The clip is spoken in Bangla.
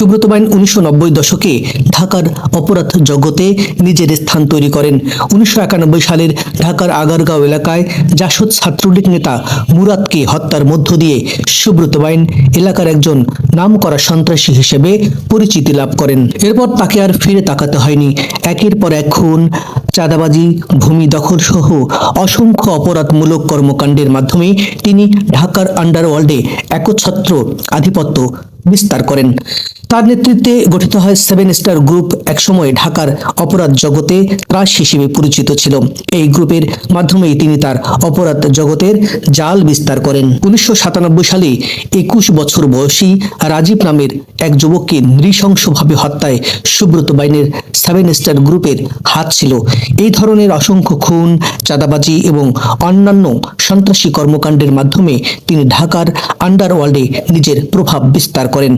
সুব্রত বাইন 1990 দশকে ঢাকার অপরাধ জগতে নিজের স্থান তৈরি করেন। 1991 সালের ঢাকার আগারগাঁও এলাকায় জাসদ ছাত্রলীগ নেতা মুরাদকে হত্যার মধ্য দিয়ে সুব্রত বাইন এলাকার একজন নামকরা সন্ত্রাসী হিসেবে পরিচিতি লাভ করেন। এরপর তাকে আর ফিরে তাকাতে হয়নি। একের পর এক খুন, চাঁদাবাজি, ভূমি দখল সহ অসংখ্য অপরাধমূলক কর্মকাণ্ডের মাধ্যমে তিনি ঢাকার আন্ডারওয়ার্ল্ডে একচ্ছত্র আধিপত্য বিস্তার করেন। তার নেতৃত্বে গঠিত হয় 7 স্টার গ্রুপ। একসময় ঢাকার অপরাধ জগতে ত্রাস হিসেবে পরিচিত ছিল। এই গ্রুপের মাধ্যমেই তিনি তার অপরাধ জগতের জাল বিস্তার করেন। 1997 সালে 21 বছর বয়সী রাজীব নামের এক যুবককে নৃশংসভাবে হত্যায় সুব্রত বাইনের 7 স্টার গ্রুপের হাত ছিল। এই ধরনের অসংখ্য খুন, চাঁদাবাজি এবং অন্যান্য সন্ত্রাসী কর্মকাণ্ডের মাধ্যমে তিনি ঢাকার আন্ডারওয়ার্ল্ডে নিজের প্রভাব বিস্তার করেন।